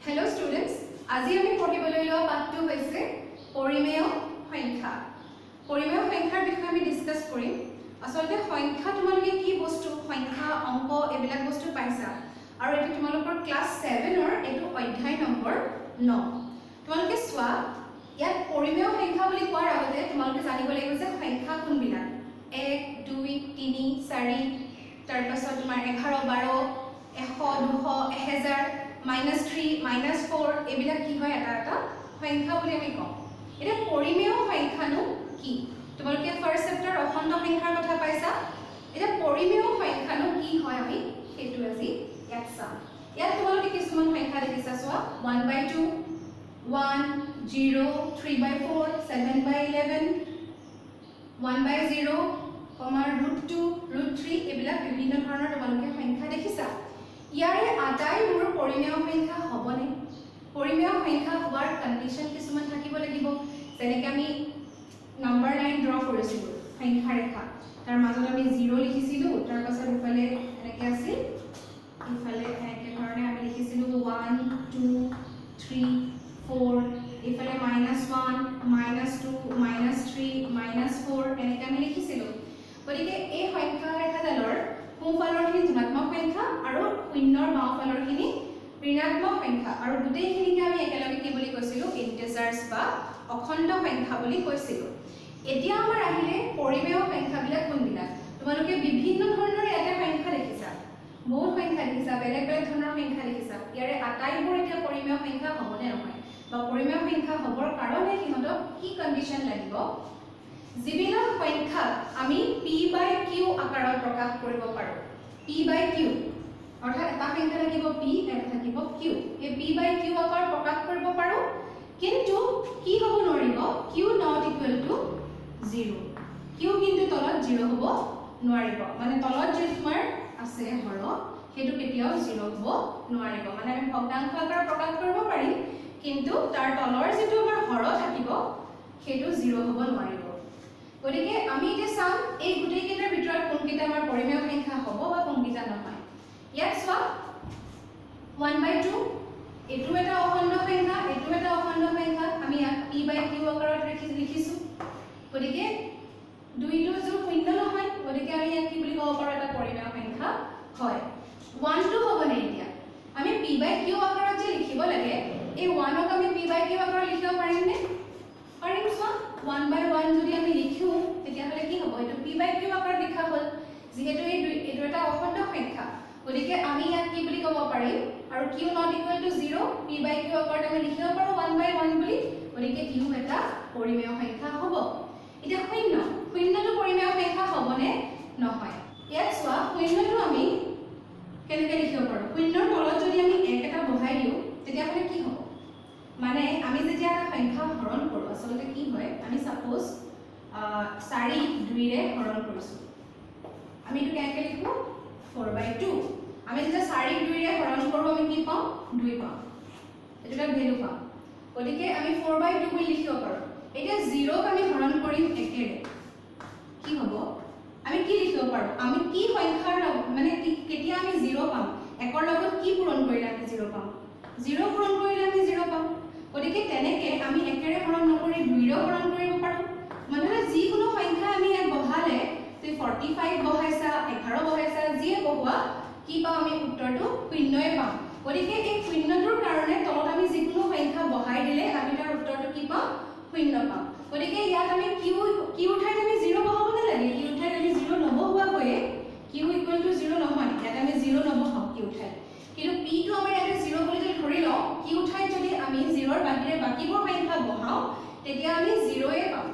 Hello students, আজি আমি পঢ়িবলৈ লোৱা পাঠটো হৈছে পৰিমেয় সংখ্যা। পৰিমেয় সংখ্যাৰ বিষয়ে আমি ডিসকাস কৰিম। আসলতে সংখ্যা তোমালোকে কি বস্তু, সংখ্যা অংক এবিলাক বস্তু পাইছা আৰু এটো তোমালোকৰ ক্লাস 7 ৰ এটো অধ্যায় নম্বৰ 9। তোমালোকে সোৱা ইয়াত পৰিমেয় সংখ্যা বুলি কোৱাৰ আগতে তোমালোকে জানিব লাগিব যে সংখ্যা কোনবিলাক 1 2 3 4 তাৰ পাছত তোমাৰ 11 12 100 200 1000 -3 -4 এবিলাক কি হয় এটা এটা সংখ্যা বুলি আমি কওঁ। এটা পৰিমেয় সংখ্যানো কি তোমালোকে ফাৰ্স্ট চেপ্টাৰ অখণ্ড সংখ্যাৰ কথা পাইছা। এটা পৰিমেয় সংখ্যানো কি হয় আমি হেতু আজি ইয়াত চাম। ইয়াত তোমালোকে কিছুমান সংখ্যা দেখিছা সোৱা 1/2 1 0 3/4 7/11 1/0 √2 √3 এবিলাক বিভিন্ন ধৰণৰ তোমালোকে সংখ্যা দেখিছা। ইয়াৰে আটাইবোৰ পৰিমেয় সংখ্যা হবনে? পৰিমেয় সংখ্যা হোৱাৰ কন্ডিশন কিছুমান থাকিব লাগিব। যেনেকৈ আমি নাম্বাৰ লাইন ড্ৰ কৰিছিলো সংখ্যা ৰেখা, তাৰ মাজত আমি 0 লিখিছিলো, তাৰ পাছত ইফালে এনেকৈ আছিল, ইফালে এনেকৈ ধৰণে আমি লিখিছিলো 1 2 3 4, ইফালে -1 -2 -3 -4 এনেকৈ আমি লিখিছিলো। গতিকে এই সংখ্যা ৰেখাডালৰ সোঁফালৰখিনি ধনাত্মক সংখ্যা আৰু শূন্যৰ বাওঁফালৰখিনি ঋণাত্মক সংখ্যা আৰু গোটেইখিনিকে আমি একেলগে কি বুলি কৈছিলো ইন্টিজাৰ্স বা অখণ্ড সংখ্যা বুলি কৈছিলো। এতিয়া আমাৰ আহিলে পৰিমেয় সংখ্যাবিলাক কোনবিলাক। তোমালোকে বিভিন্ন ধৰণৰ এটা সংখ্যা দেখিছা, বহুত সংখ্যা দেখিছা, বেলেগ বেলেগ ধৰণৰ সংখ্যা দেখিছা। ইয়াৰে আটাইবোৰ এতিয়া পৰিমেয় সংখ্যা হ'বনে নহয় বা পৰিমেয় সংখ্যা হ'বৰ কাৰণে সিহঁতক কি কন্ডিশন লাগিব। যিবিলাক সংখ্যা আমি p/q আকাৰত প্ৰকাশ কৰিব পাৰো, p/q অৰ্থাৎ এটা সংখ্যা থাকিব p এটা থাকিব q, এই p/q আকাৰত প্ৰকাশ কৰিব পাৰো, কিন্তু কি হ'ব নোৱাৰিব q not equal to 0, q কিন্তু তলত 0 হ'ব নোৱাৰিব। মানে তলত যে তোমাৰ আছে হৰ হেতু কেতিয়াও 0 হ'ব নোৱাৰিব। মানে আমি ভগ্নাংশ আকাৰত প্ৰকাশ কৰিব পাৰিম, কিন্তু তাৰ তলৰ যেটো আমাৰ হৰ থাকিব হেতু 0 হ'ব নোৱাৰিব। গতিকে আমি এতিয়া চাম এই গুটেই কেইটাৰ ভিতৰত কোনকেইটা আমাৰ পৰিমেয় সংখ্যা হ'ব বা কোনকেইটা নহয়। ইয়াত সোৱা 1/2 এটো এটা অখণ্ড সংখ্যা, এটো এটা অখণ্ড সংখ্যা, আমি ইয়াত p/q আকাৰত লিখিছো। গতিকে দুইটো যোগ শূন্য নহয়, গতিকে আমি ইয়াত কি বুলি ক'ব পাৰো এটা পৰিমেয় সংখ্যা হয়। 1 হ'বনে এতিয়া আমি p/q আকাৰত যে লিখিব লাগে, এই 1ক আমি p/q আকাৰত লিখিব পাৰিম নে? পাৰিম। সোৱা 1/1 যদি আমি লিখো তেতিয়াহ'লে কি হ'ব, এইটো p/q আকাৰত লিখা হ'ল। যেহেতু এইটো এটা অখণ্ড সংখ্যা, গতিকে আমি ইয়াত কি বুলি ক'ব পাৰিম আৰু q not equal to 0 p/q আকাৰত আমি লিখিব পাৰো 1/1 বুলি। গতিকে q এটা পৰিমেয় সংখ্যা হ'ব। এতিয়া শূন্যটো পৰিমেয় সংখ্যা হ'বনে নহয়। ইয়াত সোৱা শূন্যটো আমি কেনেকৈ লিখিব পাৰো। শূন্যৰ তলত যদি আমি 1 এটা বহাই দিওঁ তেতিয়াহ'লে কি হ'ব, মানে আমি যেতিয়া এটা সংখ্যা হৰণ কৰো আসলে কি হয়, আমি সাপোজ 4 2 ৰে হৰণ কৰিছো, আমি এটো কেনেকৈ লিখো 4/2। আমি যেতিয়া 4 2 ৰে হৰণ কৰো আমি কি পাওঁ 2 পাওঁ, এটোটা ভ্যালু পাওঁ। গতিকে আমি 4/2 বুলি লিখিব পাৰো। এতিয়া 0ক আমি হৰণ কৰিম 1 ৰে, কি হ'ব আমি কি লিখিব পাৰো, আমি কি সংখ্যাৰ মানে কেতিয়া আমি 0 পাম, 1ৰ লগত কি পূৰণ কৰিলে আমি 0 পাম, 0 পূৰণ কৰিলে আমি 0 পাম। গতিকে তেনেকে আমি 1 ৰে হৰণ নকৰি 2 ৰে হৰণ কৰিব পাৰো। মানে যিকোনো সংখ্যা আমি ইয়াত বহালে তুমি 45 বহাইছা 11 বহাইছা যিয়ে বহোৱা কি পাম আমি উত্তৰটো শূন্যই পাম। গতিকে এই শূন্যটোৰ কাৰণে তলত আমি যিকোনো সংখ্যা বহাই দিলে আমি তাৰ উত্তৰটো কি পাম শূন্য পাম। গতিকে ইয়াত আমি q ঠাইত আমি 0 বহাব নালাগে, q ঠাইত আমি 0 নবহুৱাকৈ q equal to 0 নহয়, ইয়াত আমি 0 নবহাও q ঠাইত, কিন্তু p টো আমাৰ ইয়াতে 0 বুলি যদি ধৰি লওঁ, q ঠাইত যদি আমি 0ৰ বাহিৰে বাকিবোৰ সংখ্যা বহাও তেতিয়া আমি 0 পাম।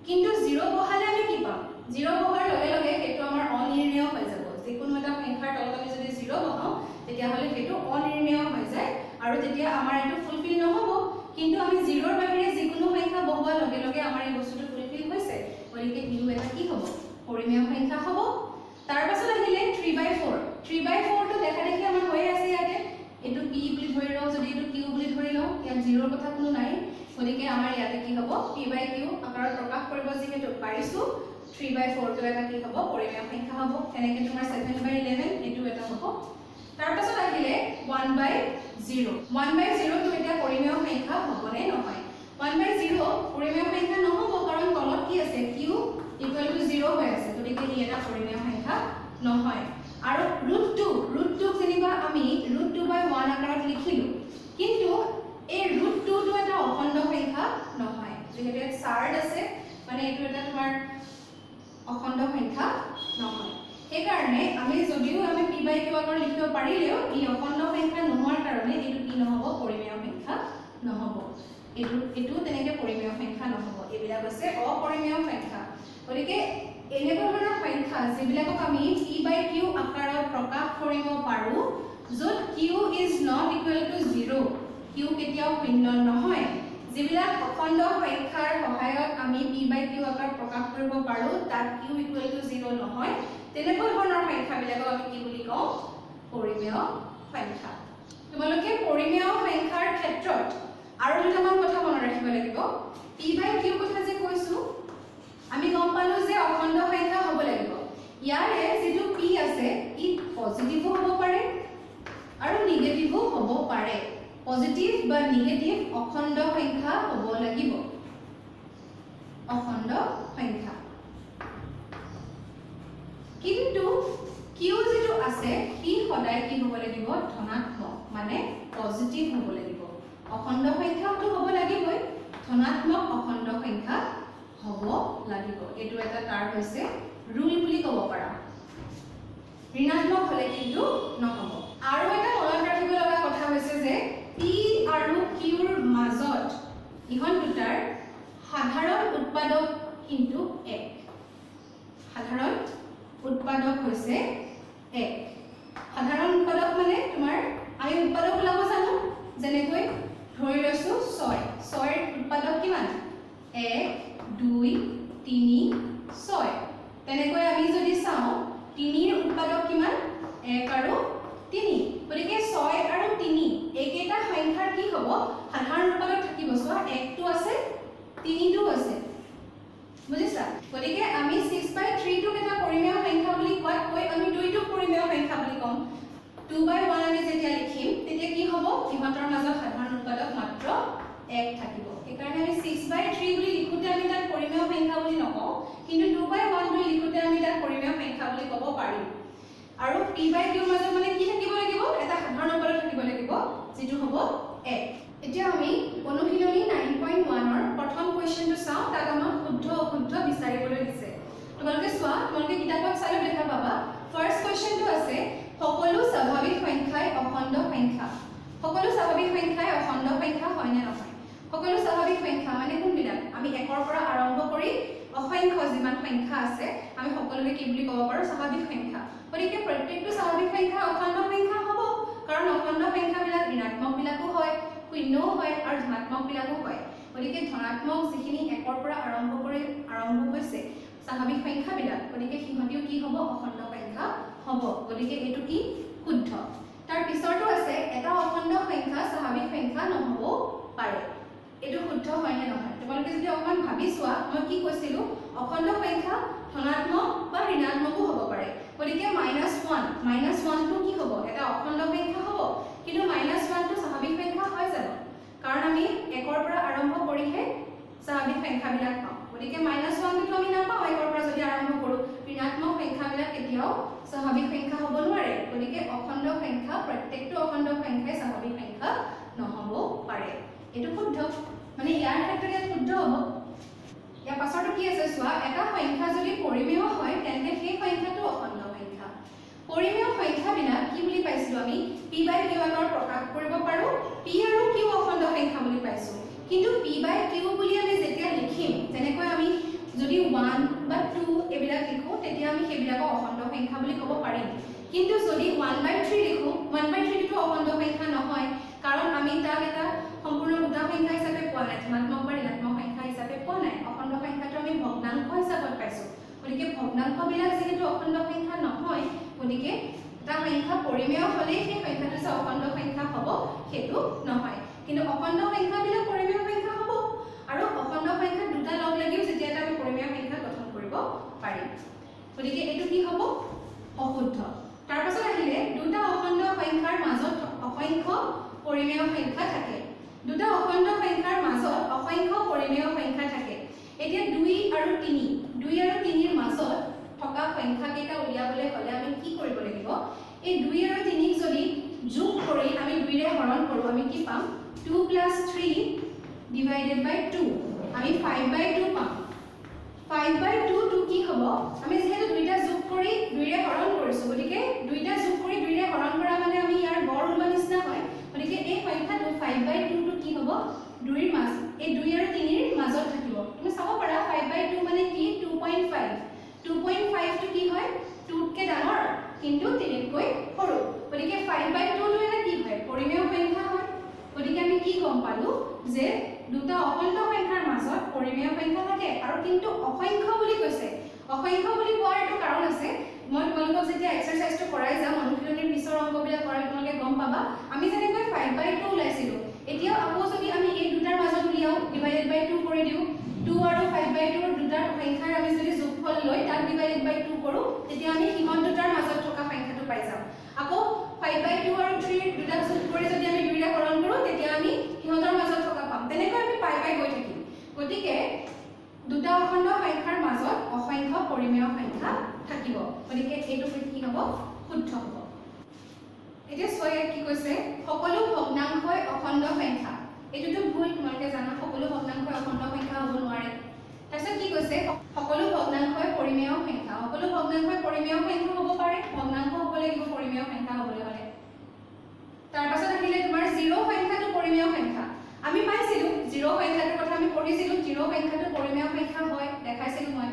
কিন্তু 0 বহালে আমি কি পাম, 0 বহাৰ লগে লগে হেতু আমাৰ অনিৰ্ণয় হৈ যাব। যিকোনো এটা সংখ্যাৰ তলত আমি যদি 0 বহাও তেতিয়াহ'লে হেতু অনিৰ্ণয় হৈ যায় আৰু তেতিয়া আমাৰ এটো ফুলফিল নহ'ব। কিন্তু আমি 0ৰ বাহিৰে যিকোনো সংখ্যা বহোৱাৰ লগে লগে আমাৰ এই বস্তুটো ফুলফিল হৈছে। গতিকে q এটা কি হ'ব পৰিমেয় সংখ্যা হ'ব। তাৰ পাছত আহিলে 3/4। 3/4 টো দেখা দেখি আমাৰ হৈ আছে ইয়াতে, এটো p বুলি ধৰি লওঁ, যদি এটো q বুলি ধৰি লওঁ, ইয়াত 0ৰ কথা কোনো নাই। গতিকে আমাৰ ইয়াতে কি হ'ব p/q আকাৰত প্ৰকাশ কৰিব যিহেতু পাৰিছো, 3/4 টো এটা কি হ'ব পৰিমেয় সংখ্যা হ'ব। এনেকৈ তোমাৰ 7/11 এটো এটা হ'ব তাৰ পাছত আহিলে 1/0 1/0 টো এটা পৰিমেয় সংখ্যা হ'বনে নহয় 1/0 পৰিমেয় সংখ্যা নহ'ব কাৰণ তলত কি আছে q = 0 হৈ আছে গতিকে ই এটা পৰিমেয় সংখ্যা নহয় আৰু √2 যেনিবা আমি √2/1 আকাৰত লিখিলো কিন্তু এই √2 টো এটা অখণ্ড সংখ্যা নহয় যেহেতু এটা চাৰ্ড আছে মানে এইটো এটা তোমাৰ অখণ্ড সংখ্যা নহয় সেইকাৰণে আমি যদিও আমি p/q আকাৰত লিখিব পাৰিলেও ই অখণ্ড সংখ্যা নোহোৱাৰ কাৰণে এইটো কি নহ'ব পৰিমেয় সংখ্যা নহ'ব এইটো তেনেকে পৰিমেয় সংখ্যা নহ'ব এইবিলাক আছে অপৰিমেয় সংখ্যা গতিকে এনেকুৱা ধৰণৰ সংখ্যা যিবিলাকক আমি p/q আকাৰত প্ৰকাশ কৰিব পাৰো য'ত q is not equal to 0 q কেতিয়াও শূন্য নহয় যিবিলাক অখণ্ড সংখ্যাৰ সহায়ত আমি p/q আকাৰত প্ৰকাশ কৰিব পাৰো তাত q = 0 নহয় তেনেকুৱা ধৰণৰ সংখ্যাবিলাকক আমি কি বুলি কওঁ পৰিমেয় সংখ্যা তোমালোকে পৰিমেয় সংখ্যাৰ ক্ষেত্ৰত আৰু দুটামান কথা মনত ৰাখিব লাগিব p/q কথা যে কৈছো আমি গম পালো যে অখণ্ড সংখ্যা হ'ব লাগিব ইয়াৰে যেটো p আছে ই পজিটিভো হ'ব পাৰে আৰু নিগেটিভো হ'ব পাৰে পজিটিভ বা নিগেটিভ অখণ্ড সংখ্যা হ'ব লাগিব অখণ্ড সংখ্যা কিন্তু q যেটো আছে ই সদায় কি হ'ব লাগিব ধনাত্মক মানে পজিটিভ হ'ব লাগিব অখণ্ড সংখ্যাটো হ'ব লাগিবই ধনাত্মক অখণ্ড সংখ্যা হ'ব লাগিব এটো এটা তাৰ হৈছে ৰুল বুলি ক'ব পাৰা ঋণাত্মক হলে কিন্তু নহ'ব আৰু এটা মনত ৰাখিব লগা কথা হৈছে যে p আৰু q ৰ মাজত ইহন দুটাৰ সাধাৰণ উৎপাদক কিন্তু এক সাধাৰণ উৎপাদক হৈছে এক সাধাৰণ উৎপাদক মানে তোমাৰ আমি উৎপাদক ওলাব জানো যেনেকৈ ধৰি লৈছো 6 ৰ উৎপাদক কিমান 1 2 3 6 তেনেকৈ আমি যদি চাও 3 ৰ উৎপাদক কিমান 1 আৰু 3 গতিকে 6 আৰু 3 একেটা সংখ্যাৰ কি হ'ব সাধাৰণ উৎপাদক থাকিব চোৱা 1 টো আছে 3 টো আছে বুজিছা গতিকে আমি 6/3 টো এটা পৰিমেয় সংখ্যা বুলি কোৱাতকৈ আমি 2 টো পৰিমেয় সংখ্যা বুলি কম 2/1 আমি যেতিয়া লিখিম তেতিয়া কি হ'ব ইহঁতৰ মাজত সাধাৰণ উৎপাদক মাত্ৰ 1 থাকিব সেইকাৰণে আমি 6/3 বুলি লিখোতে আমি তাক পৰিমেয় সংখ্যা বুলি নকওঁ কিন্তু 2/1 বুলি লিখোতে আমি তাক পৰিমেয় সংখ্যা বুলি ক'ব পাৰিম আৰু p/q মাজত মানে কি থাকিব লাগিব এটা সাধাৰণ উৎপাদক থাকিব লাগিব যেটো হ'ব 1 এতিয়া আমি অনুশীলনী 9.1 ৰ প্ৰথম কোৱেশ্চনটো চাও তাক আমাক শুদ্ধ অশুদ্ধ বিচাৰিবলৈ দিছে তোমালোকে চোৱা তোমালোকে কিতাপত চালে দেখা পাবা ফাৰ্স্ট কোৱেশ্চনটো আছে সকলো স্বাভাৱিক সংখ্যাই অখণ্ড সংখ্যা সকলো স্বাভাৱিক সংখ্যাই অখণ্ড সংখ্যা হয় নে নহয় সকলো স্বাভাৱিক সংখ্যা মানে কোনবিলাক আমি 1 ৰ পৰা আৰম্ভ কৰি অসংখ্য যিমান সংখ্যা আছে আমি সকলোকে কি বুলি ক'ব পাৰো স্বাভাৱিক সংখ্যা গতিকে প্ৰত্যেকটো স্বাভাৱিক সংখ্যা অখণ্ড সংখ্যা হ'ব কাৰণ অখণ্ড সংখ্যাবিলাক ঋণাত্মক বিলাকো হয় শূন্যও হয় আৰু ধনাত্মক বিলাকো হয় গতিকে ধনাত্মক যিখিনি 1 ৰ পৰা আৰম্ভ হৈছে স্বাভাৱিক সংখ্যাবিলাক গতিকে সিহঁতিও কি হ'ব অখণ্ড সংখ্যা হ'ব গতিকে এটো কি শুদ্ধ তাৰ পিছৰটো আছে এটা অখণ্ড সংখ্যা স্বাভাৱিক সংখ্যা নহ'ব পাৰে এটো শুদ্ধ হয় নে নহয় তোমালোকে যদি অকমান ভাবি চোৱা মই কি কৈছিলো অখণ্ড সংখ্যা ধনাত্মক বা ঋণাত্মকও হ'ব পাৰে গতিকে -1 টো কি হ'ব এটা অখণ্ড সংখ্যা হ'ব কিন্তু -1 টো স্বাভাৱিক সংখ্যা হয় জানো কাৰণ আমি 1 ৰ পৰা আৰম্ভ কৰিহে স্বাভাৱিক সংখ্যাবিলাক পাওঁ গতিকে -1 টো আমি নাপাওঁ 1 ৰ পৰা যদি আৰম্ভ কৰো ঋণাত্মক সংখ্যাবিলাক কেতিয়াও স্বাভাৱিক সংখ্যা হ'ব নোৱাৰে গতিকে অখণ্ড সংখ্যা প্ৰত্যেকটো অখণ্ড সংখ্যাই স্বাভাৱিক সংখ্যা নহ'ব পাৰে এটো শুদ্ধ মানে ইয়াৰ ক্ষেত্ৰত শুদ্ধ হ'ব ইয়াৰ পাছৰটো কি আছে চোৱা এটা সংখ্যা যদি পৰিমেয় হয় তেন্তে সেই সংখ্যাটো অখণ্ড সংখ্যা পৰিমেয় সংখ্যাবিলাক কি বুলি পাইছিলো আমি p/q আকাৰত প্ৰকাশ কৰিব পাৰো p আৰু q অখণ্ড সংখ্যা বুলি পাইছো কিন্তু p/q বুলি আমি যেতিয়া লিখিম যেনেকৈ আমি যদি 1 বা 2 এবিলাক লিখো তেতিয়া আমি সেইবিলাকক অখণ্ড সংখ্যা বুলি ক'ব পাৰিম কিন্তু যদি 1/3 লিখো 1/3 টো অখণ্ড সংখ্যা নহয় কাৰণ আমি তাক এটা সম্পূৰ্ণ গোটা সংখ্যা হিচাপে পোৱা নাই ধনাত্মক বা ঋণাত্মক সংখ্যা হিচাপে পোৱা নাই অখণ্ড সংখ্যাটো আমি ভগ্নাংশ হিচাপত পাইছো গতিকে ভগ্নাংশবিলাক যেহেতু অখণ্ড সংখ্যা নহয় গতিকে এটা সংখ্যা পৰিমেয় হ'লে সেই সংখ্যাটো যে অখণ্ড সংখ্যা হ'ব সেইটো নহয় কিন্তু অখণ্ড সংখ্যাবিলাক পৰিমেয় সংখ্যা হ'ব আৰু অখণ্ড সংখ্যা দুটা লগ লাগিও যেতিয়া এটা আমি পৰিমেয় সংখ্যা গঠন কৰিব পাৰিম গতিকে এটো কি হ'ব অশুদ্ধ তাৰ পাছত আহিলে দুটা অখণ্ড সংখ্যাৰ মাজত অসংখ্য পৰিমেয় সংখ্যা থাকে দুটা অখণ্ড সংখ্যাৰ মাজত অসংখ্য পৰিমেয় সংখ্যা থাকে এতিয়া 2 আৰু 3 2 আৰু 3 ৰ মাজত থকা সংখ্যা কেইটা উলিয়াবলৈ হলে আমি কি কৰিব লাগিব এই 2 আৰু 3 ক যদি যোগ কৰি আমি 2 ৰে হৰণ কৰো আমি কি পাম 2 + 3 divided by 2 আমি 5/2 পাম 5/2 টো কি হ'ব আমি যেহেতু দুইটা যোগ কৰি 2 ৰে হৰণ কৰিছো গতিকে দুইটা যোগ কৰি 2 ৰে হৰণ কৰা মানে আমি ইয়াৰ গড় ওলোৱা নিচিনা হয় গতিকে এই সংখ্যাটো 5/2 টো কি হ'ব 2 ৰ মাজ এই 2 আৰু 3 ৰ মাজত থাকিব তুমি চাব পাৰা 5/2 মানে কি 2.5 2.5 টো কি হয় 2 কে ডাঙৰ কিন্তু 3 কৈ সৰু গতিকে 5/2 টো এটা কি হয় পৰিমেয় সংখ্যা হয় গতিকে আমি কি গম পালো যে দুটা অখণ্ড সংখ্যাৰ মাজত পৰিমেয় সংখ্যা থাকে আৰু কিন্তু অসংখ্য বুলি কৈছে অসংখ্য বুলি কোৱাৰ এটা কাৰণ আছে মই তোমালোকক যেতিয়া এক্সাৰসাইজটো কৰাই যাম অনুশীলনীৰ পিছৰ অংকবিলাক কৰাৰ তোমালোকে গম পাবা আমি যেনেকৈ 5/2 ওলাইছিলো এতিয়া আকৌ যদি আমি এই দুটাৰ মাজত উলিয়াও divided by 2 কৰি দিও 2 আৰু 5/2 ৰ দুটাৰ সংখ্যাৰ আমি যদি যোগফল লৈ তাক divided by 2 কৰো তেতিয়া আমি হিমন দুটাৰ মাজত থকা সংখ্যাটো পাই যাম আকৌ 5/2 আৰু 3 ৰ দুটা যোগ কৰি যদি আমি 2 ৰে হৰণ কৰো তেতিয়া আমি হিমনৰ মাজত থকা পাম তেনেকৈ আমি পাই গৈ থাকিম গতিকে দুটা অখণ্ড সংখ্যাৰ মাজত অসংখ্য পৰিমেয় সংখ্যা থাকিব গতিকে এইটো কি হ'ব শুদ্ধ হ'ব এতিয়া 6 কি কৈছে সকলো ভগ্নাংশই অখণ্ড সংখ্যা এটোটো ভুল তোমালোকে জানা সকলো ভগ্নাংশই অখণ্ড সংখ্যা হ'ব নোৱাৰে তাৰপিছত কি কৈছে সকলো ভগ্নাংশই পৰিমেয় সংখ্যা সকলো ভগ্নাংশই পৰিমেয় সংখ্যা হ'ব পাৰে ভগ্নাংশ হ'ব লাগিব পৰিমেয় সংখ্যা হ'বলৈ হ'লে তাৰ পাছত আহিলে তোমাৰ 0 সংখ্যাটো পৰিমেয় সংখ্যা আমি পাইছিলো 0 সংখ্যাটোৰ কথা আমি পঢ়িছিলো 0 সংখ্যাটো পৰিমেয় সংখ্যা হয় দেখাইছিলো মই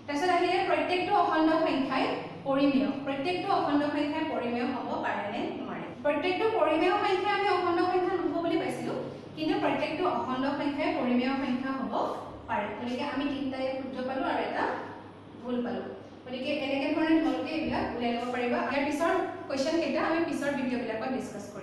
তাৰপিছত আহিলে প্ৰত্যেকটো অখণ্ড সংখ্যাই পৰিমেয় প্ৰত্যেকটো অখণ্ড সংখ্যাই পৰিমেয় হ'ব পাৰে নে নোৱাৰে প্ৰত্যেকটো পৰিমেয় সংখ্যা আমি অখণ্ড সংখ্যা নহ'ব বুলি পাইছিলো কিন্তু প্ৰত্যেকটো অখণ্ড সংখ্যাই পৰিমেয় সংখ্যা হ'ব পাৰে গতিকে আমি তিনিটাই শুদ্ধ পালো আৰু এটা ভুল পালো গতিকে এনেকৈ ধৰণে তোমালোকে এইবিলাক উলিয়াই ল'ব পাৰিবা ইয়াৰ পিছৰ কোৱেশ্চন কেইটা আমি পিছৰ ভিডিঅ'বিলাকত ডিছকাছ কৰিম